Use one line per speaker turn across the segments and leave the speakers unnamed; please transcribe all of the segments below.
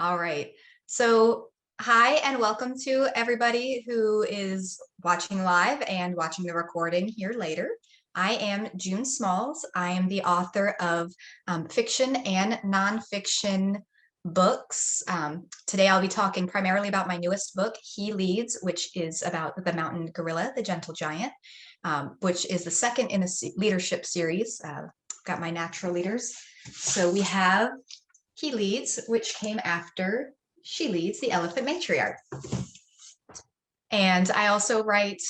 All right. So, hi, and welcome to everybody who is watching live and watching the recording here later. I am June Smalls. I am the author of fiction and nonfiction books. Today, I'll be talking primarily about my newest book, He Leads, which is about the mountain gorilla, the gentle giant, which is the second in the leadership series. Got my natural leaders. So we have He Leads, which came after She Leads, the Elephant Matriarch. And I also write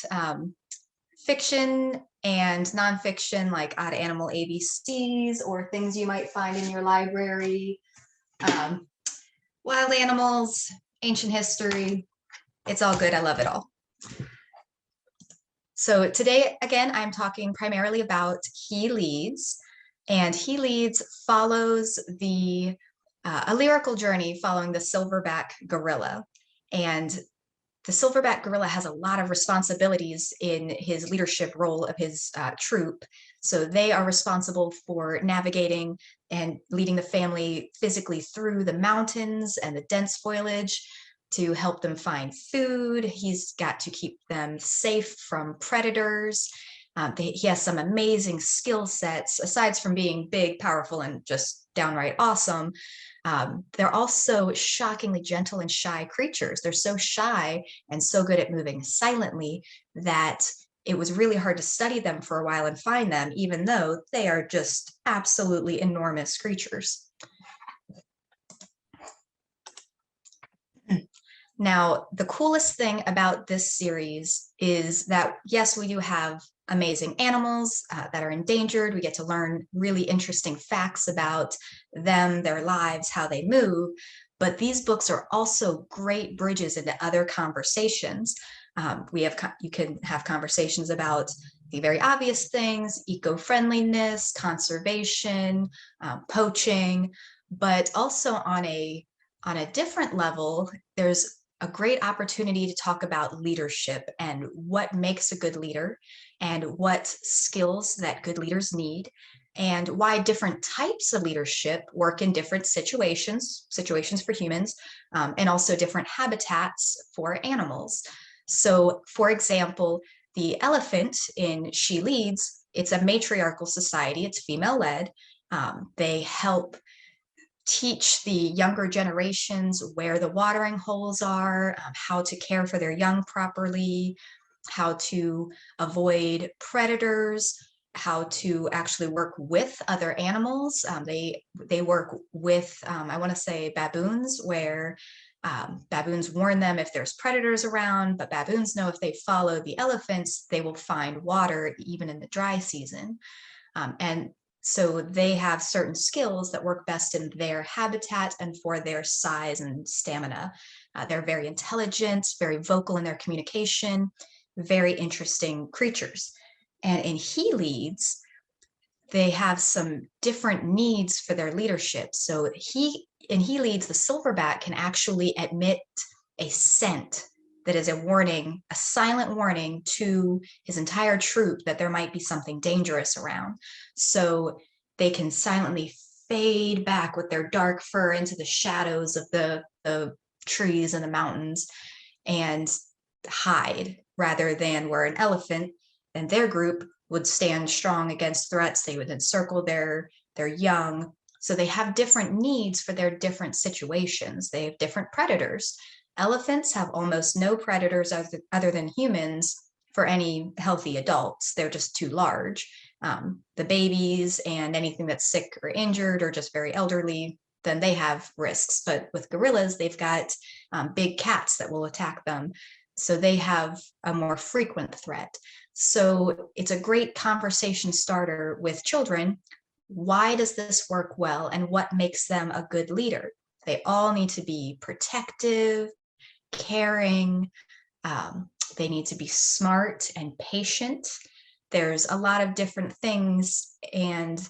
fiction and nonfiction, like Odd Animal ABCs or things you might find in your library, um, wild animals, ancient history. It's all good. I love it all. So today, again, I'm talking primarily about He Leads. And He Leads follows a lyrical journey following the silverback gorilla. And the silverback gorilla has a lot of responsibilities in his leadership role of his troop. So they are responsible for navigating and leading the family physically through the mountains and the dense foliage to help them find food. He's got to keep them safe from predators. He has some amazing skill sets, aside from being big, powerful, and just downright awesome. They're also shockingly gentle and shy creatures. They're so shy and so good at moving silently that it was really hard to study them for a while and find them, even though they are just absolutely enormous creatures. Now, the coolest thing about this series is that, yes, we do have amazing animals that are endangered. We get to learn really interesting facts about them, their lives, how they move. But these books are also great bridges into other conversations. You can have conversations about the very obvious things: eco-friendliness, conservation, poaching, but also on a different level, there's a great opportunity to talk about leadership and what makes a good leader and what skills that good leaders need and why different types of leadership work in different situations for humans, and also different habitats for animals. So, for example, the elephant in She Leads, it's a matriarchal society, it's female-led. They help teach the younger generations where the watering holes are, how to care for their young properly, how to avoid predators, how to actually work with other animals. They work with, I want to say, baboons, where baboons warn them if there's predators around, but baboons know if they follow the elephants, they will find water even in the dry season. And so they have certain skills that work best in their habitat and for their size and stamina. They're very intelligent, very vocal in their communication, very interesting creatures. And in He Leads, they have some different needs for their leadership. So in He Leads, the silverback can actually emit a scent that is a warning, a silent warning to his entire troop that there might be something dangerous around. So they can silently fade back with their dark fur into the shadows of the trees and the mountains and hide, rather than where an elephant and their group would stand strong against threats. They would encircle their young. So they have different needs for their different situations. They have different predators. Elephants have almost no predators other than humans for any healthy adults. They're just too large. The babies and anything that's sick or injured or just very elderly, then they have risks. But with gorillas, they've got big cats that will attack them. So they have a more frequent threat. So it's a great conversation starter with children. Why does this work well, and what makes them a good leader? They all need to be protective, caring. They need to be smart and patient. There's a lot of different things and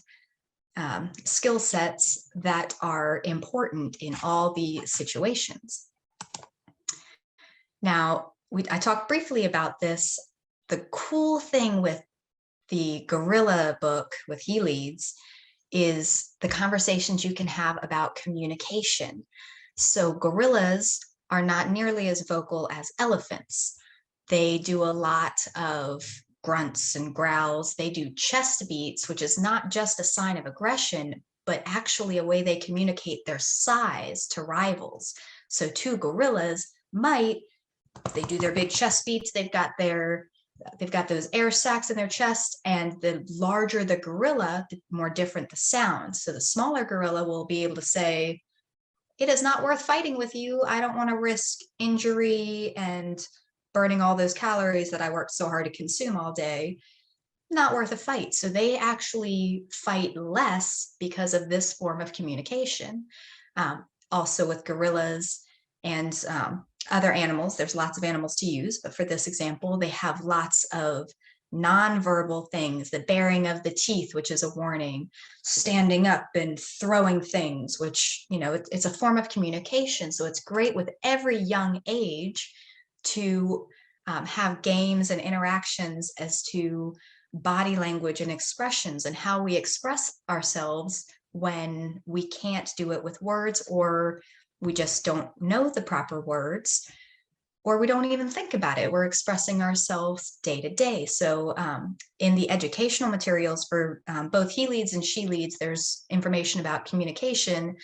skill sets that are important in all the situations. Now, I talked briefly about this. The cool thing with the gorilla book with He Leads is the conversations you can have about communication. So gorillas are not nearly as vocal as elephants. They do a lot of grunts and growls. They do chest beats, which is not just a sign of aggression, but actually a way they communicate their size to rivals. So two gorillas might, they do their big chest beats, they've got those air sacs in their chest, and the larger the gorilla, the more different the sound. So the smaller gorilla will be able to say, it is not worth fighting with you. I don't want to risk injury and burning all those calories that I worked so hard to consume all day. Not worth a fight. So they actually fight less because of this form of communication. Also with gorillas and other animals, there's lots of animals to use, but for this example, they have lots of nonverbal things, the baring of the teeth, which is a warning, standing up and throwing things, which, it's a form of communication. So it's great with every young age to have games and interactions as to body language and expressions and how we express ourselves when we can't do it with words, or we just don't know the proper words, or we don't even think about it. We're expressing ourselves day to day. So in the educational materials for both he leads and she leads, there's information about communication,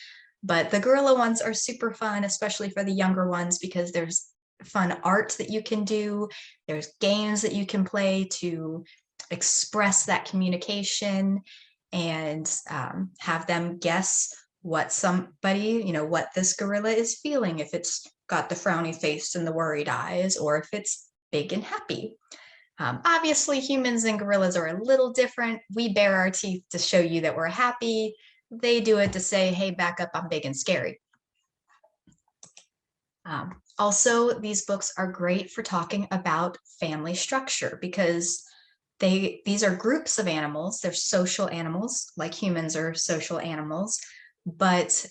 but the gorilla ones are super fun, especially for the younger ones, because there's fun art that you can do. There's games that you can play to express that communication and have them guess what what this gorilla is feeling, if it's got the frowny face and the worried eyes, or if it's big and happy. Obviously, humans and gorillas are a little different. We bare our teeth to show you that we're happy. They do it to say, hey, back up, I'm big and scary. Also, these books are great for talking about family structure, because these are groups of animals. They're social animals, like humans are social animals. But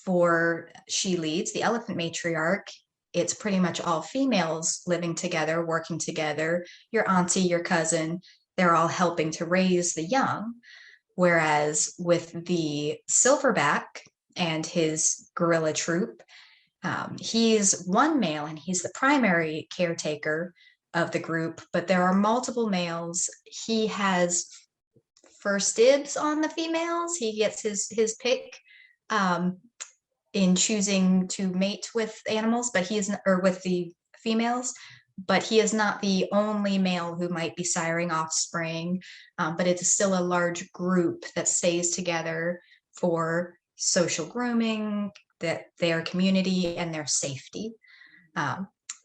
for she leads, the elephant matriarch, it's pretty much all females living together, working together. Your auntie, your cousin, they're all helping to raise the young. Whereas with the silverback and his gorilla troop, he's one male and he's the primary caretaker of the group, but there are multiple males. He has first dibs on the females. He gets his pick in choosing to mate with animals, but he is or with the females, but he is not the only male who might be siring offspring. But it's still a large group that stays together for social grooming, that their community and their safety.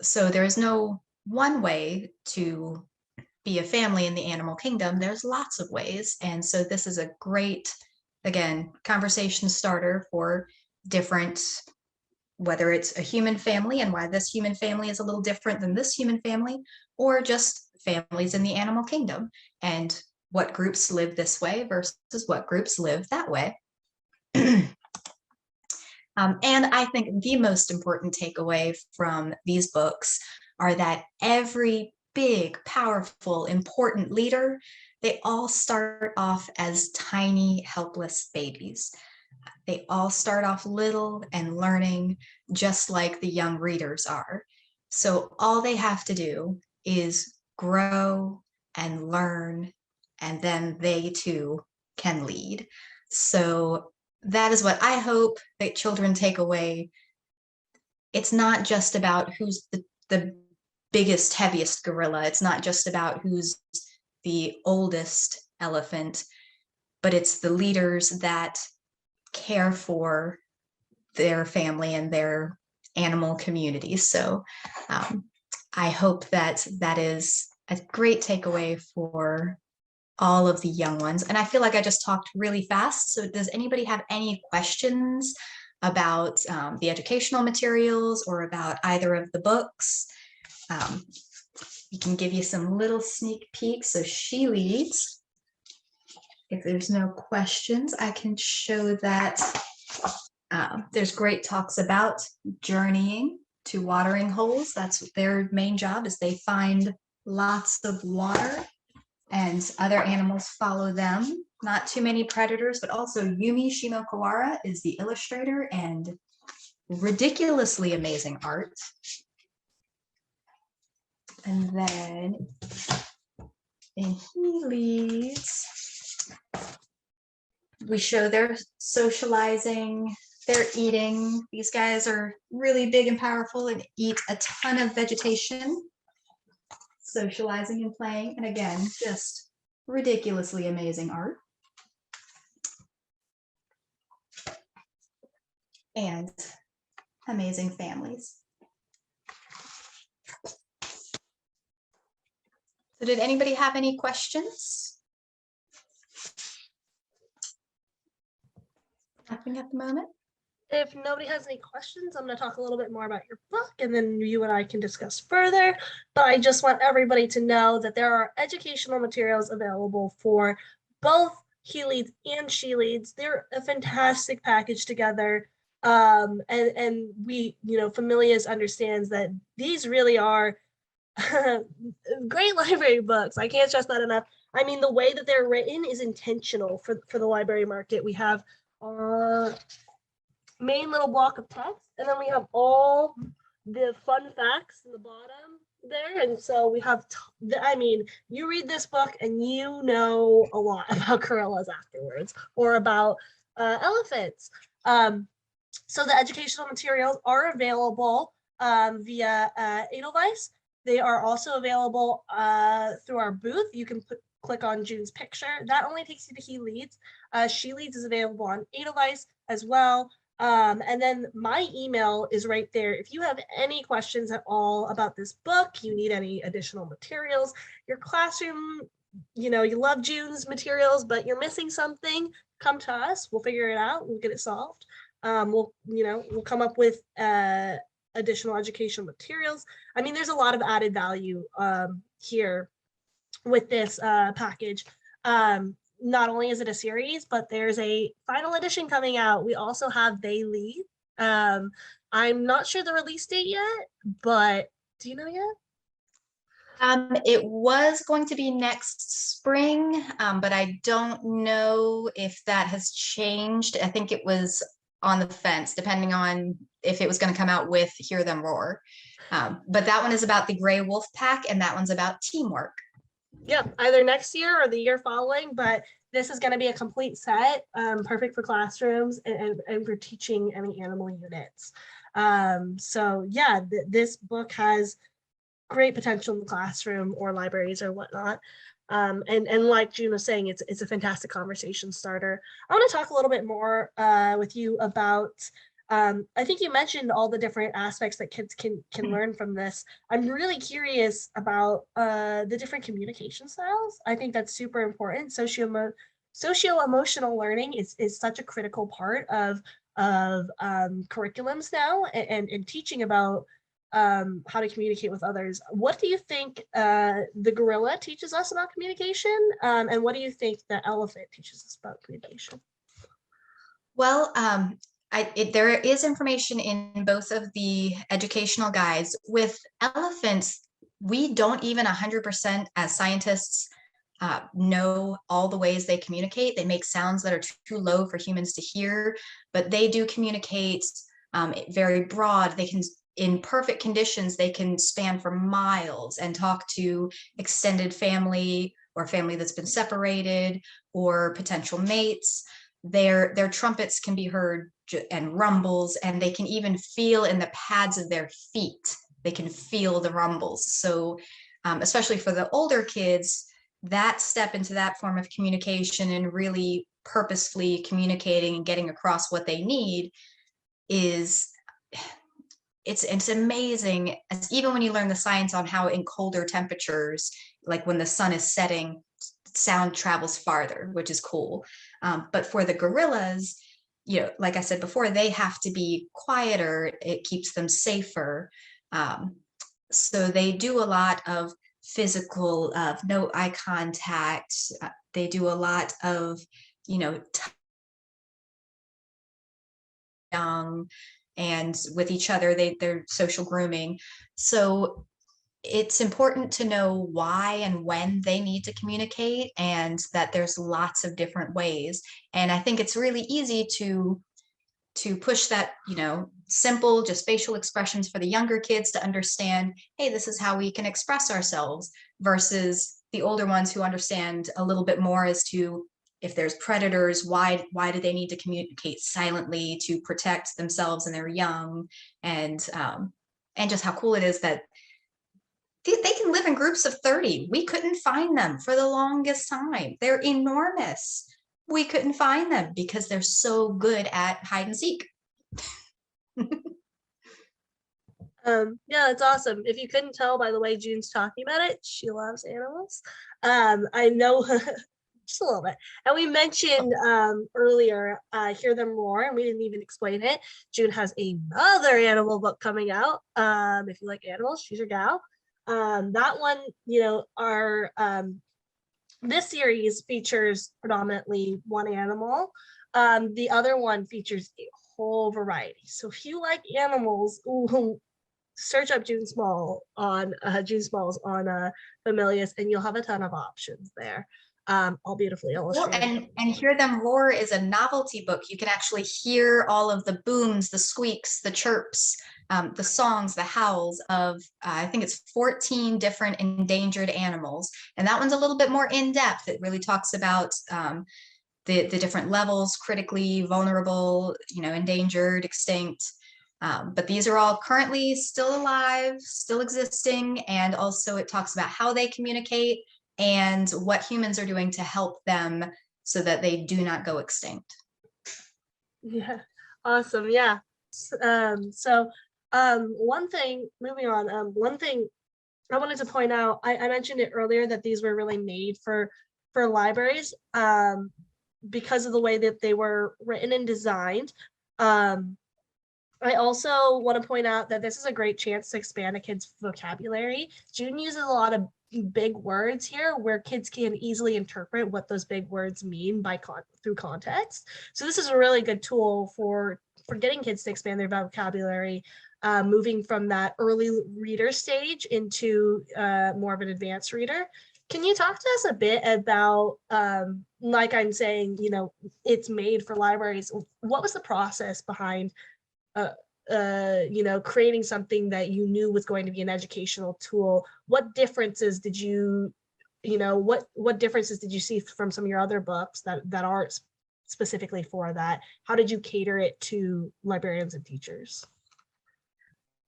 So there is no one way to be a family in the animal kingdom. There's lots of ways. And so this is a great, again, conversation starter for different, whether it's a human family and why this human family is a little different than this human family, or just families in the animal kingdom and what groups live this way versus what groups live that way. And I think the most important takeaway from these books are that every big, powerful, important leader, they all start off as tiny, helpless babies. They all start off little and learning, just like the young readers are. So all they have to do is grow and learn, and then they too can lead. So that is what I hope that children take away. It's not just about who's the biggest, heaviest gorilla. It's not just about who's the oldest elephant, but it's the leaders that care for their family and their animal communities. So I hope that is a great takeaway for all of the young ones. And I feel like I just talked really fast. So does anybody have any questions about the educational materials or about either of the books? We can give you some little sneak peeks. So she leads. If there's no questions, I can show that there's great talks about journeying to watering holes. That's their main job, is they find lots of water and other animals follow them. Not too many predators, but also Yumi Shimokawara is the illustrator, and ridiculously amazing art. And then in He Leads, we show their socializing, their eating. These guys are really big and powerful and eat a ton of vegetation, socializing and playing. And again, just ridiculously amazing art. And amazing families. So did anybody have any questions? Nothing at the moment.
If nobody has any questions, I'm going to talk a little bit more about your book, and then you and I can discuss further. But I just want everybody to know that there are educational materials available for both He Leads and She Leads. They're a fantastic package together. And we, Familias understands that these really are great library books. I can't stress that enough. I mean, the way that they're written is intentional for the library market. We have our main little block of text, and then we have all the fun facts in the bottom there. And so we have, you read this book and you know a lot about gorillas afterwards, or about elephants. So the educational materials are available via Edelweiss. They are also available through our booth. You can click on June's picture. That only takes you to He Leads. She Leads is available on Edelweiss as well. And then my email is right there. If you have any questions at all about this book, you need any additional materials, your classroom, you love June's materials, but you're missing something, come to us. We'll figure it out. We'll get it solved. We'll come up with additional educational materials. I mean, there's a lot of added value here with this package. Not only is it a series, but there's a final edition coming out. We also have They Lead. I'm not sure the release date yet, but do you know yet?
It was going to be next spring, but I don't know if that has changed. I think it was on the fence, depending on if it was going to come out with Hear Them Roar. But that one is about the Gray Wolf Pack, and that one's about teamwork.
Yeah, either next year or the year following, but this is going to be a complete set, perfect for classrooms and for teaching any animal units. So yeah, this book has great potential in the classroom or libraries or whatnot. And like June was saying, it's a fantastic conversation starter. I want to talk a little bit more with you about, I think you mentioned all the different aspects that kids can learn from this. I'm really curious about the different communication styles. I think that's super important. Socio-emotional learning is such a critical part of curriculums now, and teaching about how to communicate with others. What do you think the gorilla teaches us about communication? And what do you think the elephant teaches us about communication?
Well, there is information in both of the educational guides. With elephants, we don't even 100% as scientists know all the ways they communicate. They make sounds that are too low for humans to hear, but they do communicate very broad. They can, in perfect conditions, they can span for miles and talk to extended family or family that's been separated or potential mates. Their trumpets can be heard and rumbles, and they can even feel in the pads of their feet. They can feel the rumbles. So especially for the older kids, that step into that form of communication and really purposefully communicating and getting across what they need is, it's amazing. Even when you learn the science on how in colder temperatures, like when the sun is setting, sound travels farther, which is cool. But for the gorillas, like I said before, they have to be quieter. It keeps them safer. So they do a lot of physical, no eye contact. They do a lot of, young, and with each other, they're social grooming. So it's important to know why and when they need to communicate, and that there's lots of different ways. And I think it's really easy to push that, simple, just facial expressions for the younger kids to understand, hey, this is how we can express ourselves, versus the older ones who understand a little bit more as to if there's predators, why do they need to communicate silently to protect themselves and their young, and just how cool it is that they can live in groups of 30. We couldn't find them for the longest time. They're enormous. We couldn't find them because they're so good at hide and seek.
Yeah, that's awesome. If you couldn't tell by the way June's talking about it, she loves animals. I know just a little bit. And we mentioned earlier, Hear Them Roar, and we didn't even explain it. June has another animal book coming out. If you like animals, she's your gal. That one, this series features predominantly one animal. The other one features a whole variety. So if you like animals, search up June Smalls on Familius, and you'll have a ton of options there. All beautifully illustrated.
Well, and Hear Them Roar is a novelty book. You can actually hear all of the booms, the squeaks, the chirps, the songs, the howls of, I think it's 14 different endangered animals. And that one's a little bit more in depth. It really talks about the different levels, critically vulnerable, endangered, extinct. But these are all currently still alive, still existing. And also it talks about how they communicate and what humans are doing to help them so that they do not go extinct.
Yeah, awesome. Yeah. One thing, moving on, one thing I wanted to point out, I mentioned it earlier that these were really made for libraries because of the way that they were written and designed. I also want to point out that this is a great chance to expand a kid's vocabulary. June uses a lot of big words here where kids can easily interpret what those big words mean through context. So this is a really good tool for getting kids to expand their vocabulary, moving from that early reader stage into more of an advanced reader. Can you talk to us a bit about, like I'm saying, it's made for libraries. What was the process behind creating something that you knew was going to be an educational tool? What differences did you see from some of your other books that aren't specifically for that? How did you cater it to librarians and teachers?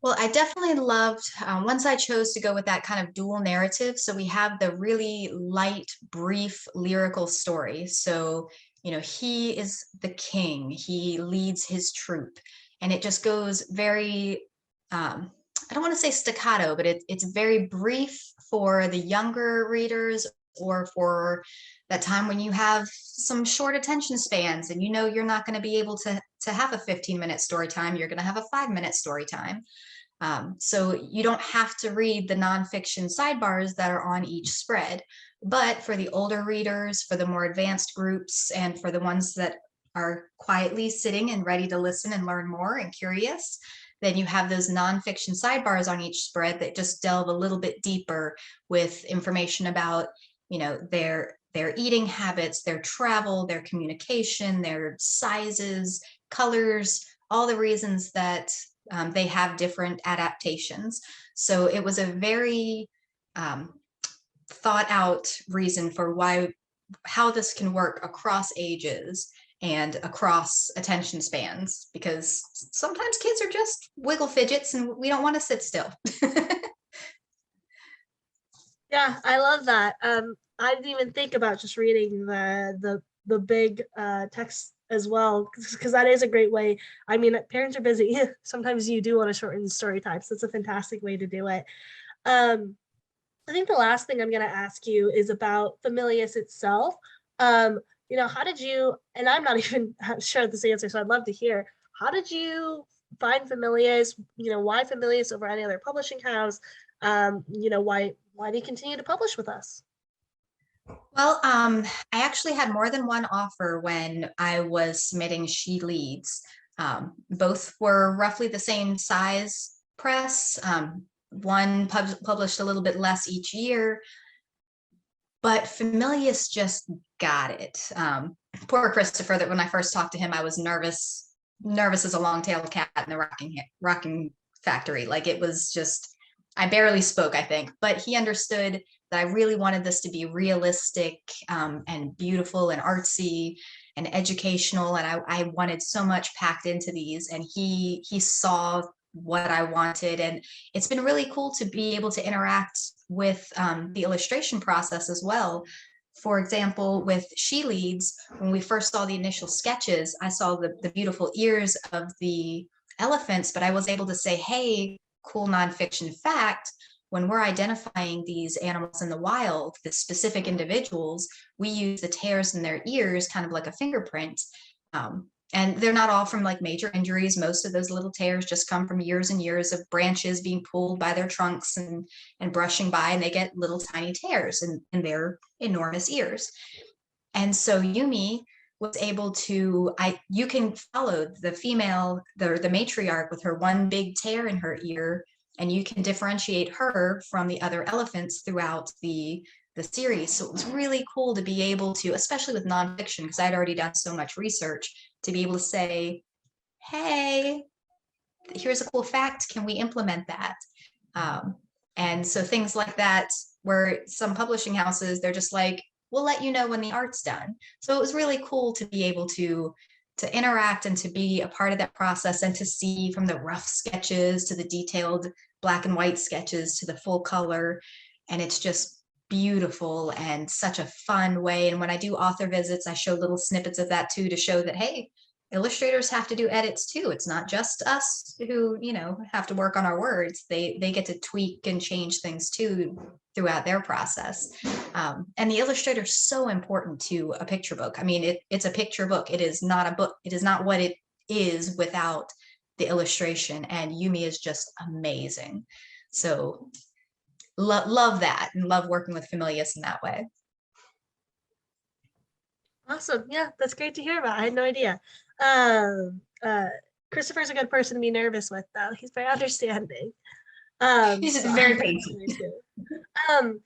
Well, I definitely loved, once I chose to go with that kind of dual narrative. So we have the really light, brief, lyrical story. So, he is the king, he leads his troop. And it just goes very, I don't want to say staccato, but it's very brief for the younger readers, or for that time when you have some short attention spans and you're not going to be able to have a 15-minute story time, you're going to have a 5-minute story time. So you don't have to read the nonfiction sidebars that are on each spread. But for the older readers, for the more advanced groups, and for the ones that are quietly sitting and ready to listen and learn more and curious, then you have those nonfiction sidebars on each spread that just delve a little bit deeper with information about, their eating habits, their travel, their communication, their sizes, colors, all the reasons that they have different adaptations. So it was a very thought out reason for how this can work across ages and across attention spans, because sometimes kids are just wiggle fidgets and we don't want to sit still.
Yeah, I love that. I didn't even think about just reading the big text as well, because that is a great way. I mean, parents are busy. Sometimes you do want to shorten story time, so it's a fantastic way to do it. I think the last thing I'm going to ask you is about Familius itself. How did you, and I'm not even sure this answer, so I'd love to hear, how did you find Familius? Why Familius over any other publishing house? Why do you continue to publish with us?
Well, I actually had more than one offer when I was submitting She Leads. Both were roughly the same size press. One published a little bit less each year, but Familius just got it. Poor Christopher, that when I first talked to him, I was nervous nervous as a long-tailed cat in the rocking factory. Like it was just, I barely spoke, I think, but he understood that I really wanted this to be realistic, and beautiful and artsy and educational. And I wanted so much packed into these, and he saw what I wanted. And it's been really cool to be able to interact with, the illustration process as well. For example, with She Leads, when we first saw the initial sketches, I saw the beautiful ears of the elephants, but I was able to say, hey, cool nonfiction fact, when we're identifying these animals in the wild, the specific individuals, we use the tears in their ears, kind of like a fingerprint. And they're not all from like major injuries. Most of those little tears just come from years and years of branches being pulled by their trunks and brushing by, and they get little tiny tears in their enormous ears. And so Yumi was able to, you can follow the female, the matriarch with her one big tear in her ear, and you can differentiate her from the other elephants throughout the series. So it was really cool to be able to, especially with nonfiction, because I'd already done so much research, to be able to say, hey, here's a cool fact, can we implement that? And so things like that, where some publishing houses, they're just like, we'll let you know when the art's done. So it was really cool to be able to interact and to be a part of that process, and to see from the rough sketches to the detailed black and white sketches to the full color. And it's just beautiful and such a fun way. And when I do author visits, I show little snippets of that too, to show that, hey, illustrators have to do edits too. It's not just us who, have to work on our words. They get to tweak and change things too throughout their process. And the illustrator is so important to a picture book. I mean, it's a picture book. It is not a book. It is not what it is without the illustration. And Yumi is just amazing. So love that, and love working with Familius in that way.
Awesome. Yeah, that's great to hear about. I had no idea. Christopher's a good person to be nervous with, though. He's very understanding.
He's
So
very
I'm
patient.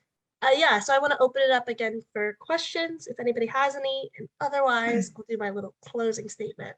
Yeah, so I want to open it up again for questions if anybody has any, and otherwise I'll do my little closing statement.